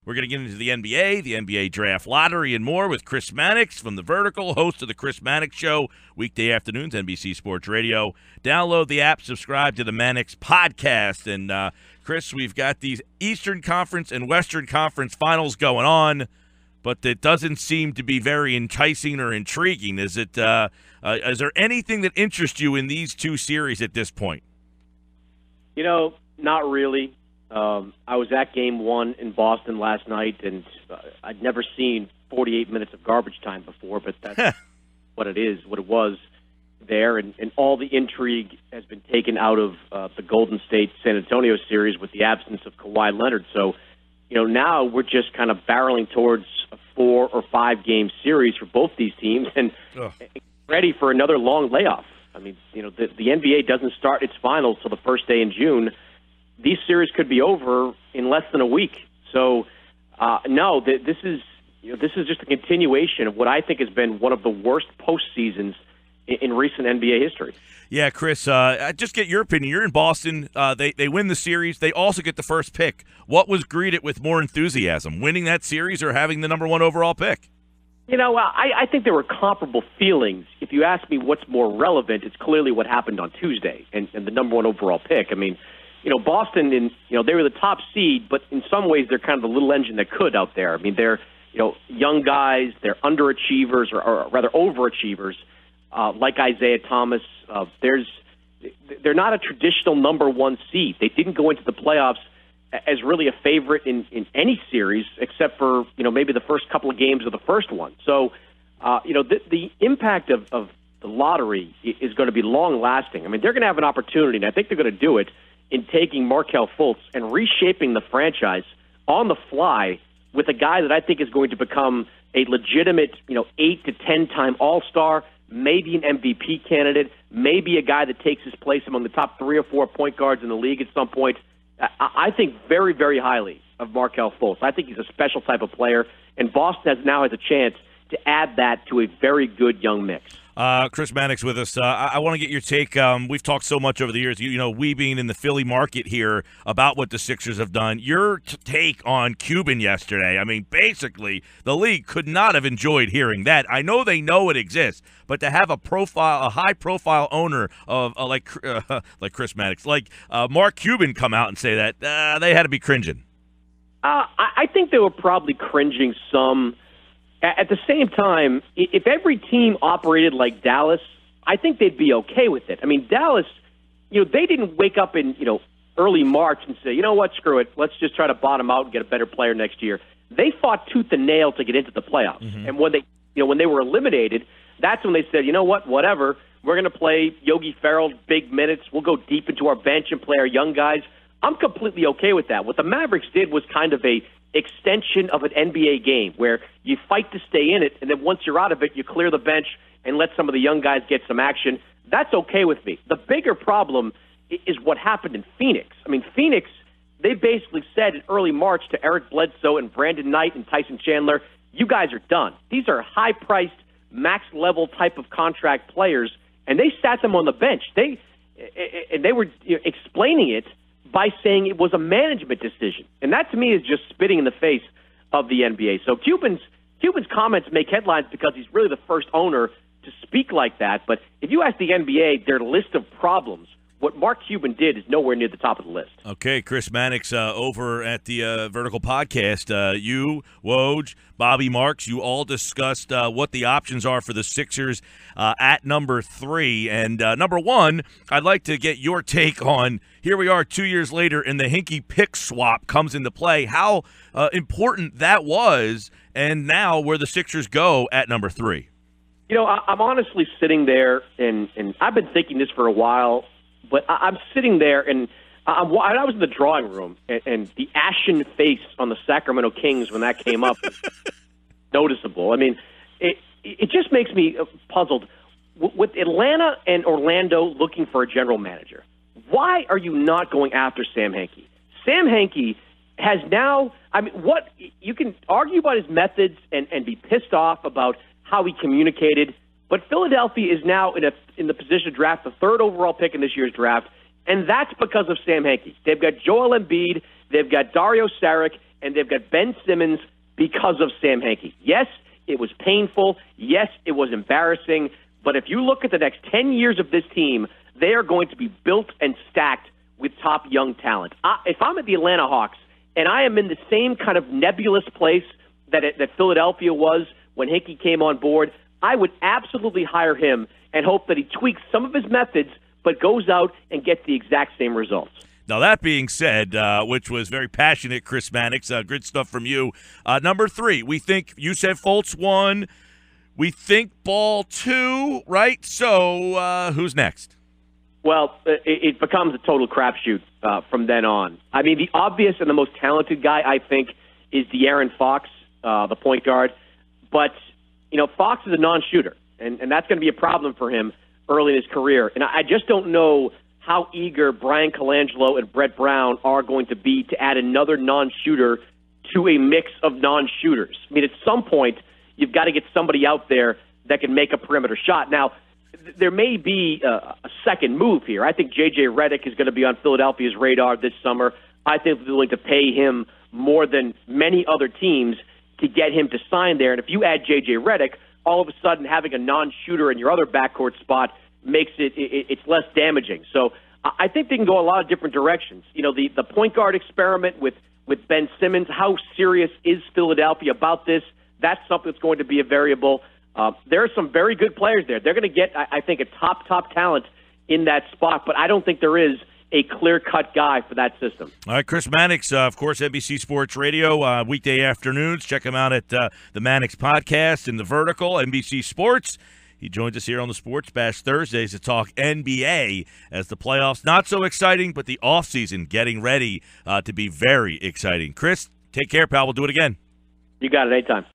We're going to get into the NBA draft lottery, and more with Chris Mannix from The Vertical, host of The Chris Mannix Show, weekday afternoons, NBC Sports Radio. Download the app, subscribe to the Mannix podcast. And, Chris, we've got these Eastern Conference and Western Conference finals going on, but it doesn't seem to be very enticing or intriguing. Is there anything that interests you in these two series at this point? Not really. I was at Game 1 in Boston last night, and I'd never seen 48 minutes of garbage time before, but that's what it was there. And all the intrigue has been taken out of the Golden State-San Antonio series with the absence of Kawhi Leonard. So, now we're just kind of barreling towards a 4 or 5 game series for both these teams and ready for another long layoff. I mean, the NBA doesn't start its finals till the first day in June. These series could be over in less than a week. So, this is just a continuation of what I think has been one of the worst postseasons in recent NBA history. Yeah, Chris, just get your opinion. You're in Boston. They win the series. They also get the first pick. What was greeted with more enthusiasm, winning that series or having the number 1 overall pick? I think there were comparable feelings. If you ask me what's more relevant, it's clearly what happened on Tuesday and the number 1 overall pick. I mean, Boston, they were the top seed, but in some ways they're kind of the little engine that could out there. I mean, they're, young guys, they're underachievers or rather overachievers, like Isaiah Thomas. They're not a traditional number 1 seed. They didn't go into the playoffs as really a favorite in any series except for, maybe the first couple of games of the first one. So, the impact of the lottery is going to be long-lasting. I mean, they're going to have an opportunity, and I think they're going to do it, in taking Markelle Fultz and reshaping the franchise on the fly with a guy that I think is going to become a legitimate, 8 to 10 time All-Star, maybe an MVP candidate, maybe a guy that takes his place among the top 3 or 4 point guards in the league at some point. I think very, very highly of Markelle Fultz. I think he's a special type of player, and Boston now has a chance to add that to a very good young mix. Chris Mannix with us. I want to get your take. We've talked so much over the years, we being in the Philly market here, about what the Sixers have done. Your take on Cuban yesterday, I mean, basically, the league could not have enjoyed hearing that. I know they know it exists, but to have a high-profile owner of like Chris Mannix, like Mark Cuban come out and say that, they had to be cringing. I think they were probably cringing some. At the same time, if every team operated like Dallas, I think they'd be okay with it. I mean, Dallas, they didn't wake up in, early March and say, screw it, let's just try to bottom out and get a better player next year. They fought tooth and nail to get into the playoffs. Mm-hmm. And when they were eliminated, that's when they said, whatever, we're going to play Yogi Ferrell big minutes. We'll go deep into our bench and play our young guys. I'm completely okay with that. What the Mavericks did was kind of a extension of an NBA game where you fight to stay in it, and then once you're out of it, you clear the bench and let some of the young guys get some action. That's okay with me. The bigger problem is what happened in Phoenix. I mean, Phoenix, they basically said in early March to Eric Bledsoe and Brandon Knight and Tyson Chandler, you guys are done. These are high-priced, max-level type of contract players, and they sat them on the bench. They were explaining it by saying it was a management decision. And that, to me, is just spitting in the face of the NBA. So Cuban's comments make headlines because he's really the first owner to speak like that. But if you ask the NBA their list of problems, what Mark Cuban did is nowhere near the top of the list. Okay, Chris Mannix over at the Vertical Podcast. You, Woj, Bobby Marks, you all discussed what the options are for the Sixers at number 3. And number 1, I'd like to get your take on, here we are 2 years later, and the Hinkie pick swap comes into play, how important that was, and now where the Sixers go at number 3. I'm honestly sitting there, and I've been thinking this for a while, but I'm sitting there, and I was in the drawing room, and the ashen face on the Sacramento Kings when that came up was noticeable. I mean, it just makes me puzzled. With Atlanta and Orlando looking for a general manager, why are you not going after Sam Hinkie? Sam Hinkie has now, I mean, what you can argue about his methods and be pissed off about how he communicated, but Philadelphia is now in the position to draft the 3rd overall pick in this year's draft, and that's because of Sam Hinkie. They've got Joel Embiid, they've got Dario Saric, and they've got Ben Simmons because of Sam Hinkie. Yes, it was painful. Yes, it was embarrassing. But if you look at the next 10 years of this team, they are going to be built and stacked with top young talent. If I'm at the Atlanta Hawks and I am in the same kind of nebulous place that Philadelphia was when Hinkie came on board, I would absolutely hire him and hope that he tweaks some of his methods but goes out and gets the exact same results. Now, that being said, which was very passionate, Chris Mannix, good stuff from you. Number 3, we think you said Fultz 1. We think Ball 2, right? So who's next? Well, it becomes a total crapshoot from then on. I mean, the obvious and the most talented guy, I think, is De'Aaron Fox, the point guard. But, Fox is a non-shooter, and that's going to be a problem for him early in his career. And I just don't know how eager Brian Colangelo and Brett Brown are going to be to add another non-shooter to a mix of non-shooters. I mean, at some point, you've got to get somebody out there that can make a perimeter shot. Now, there may be a second move here. I think J.J. Redick is going to be on Philadelphia's radar this summer. I think they're willing to pay him more than many other teams to get him to sign there. And if you add J.J. Redick, all of a sudden having a non-shooter in your other backcourt spot makes it's less damaging. So I think they can go a lot of different directions. The point guard experiment with Ben Simmons, how serious is Philadelphia about this? That's something that's going to be a variable. There are some very good players there. They're going to get, I think, a top talent in that spot, but I don't think there is a clear-cut guy for that system. All right, Chris Mannix, of course, NBC Sports Radio, weekday afternoons. Check him out at the Mannix Podcast in the Vertical, NBC Sports. He joins us here on the Sports Bash Thursdays to talk NBA as the playoffs not so exciting, but the offseason getting ready to be very exciting. Chris, take care, pal. We'll do it again. You got it anytime.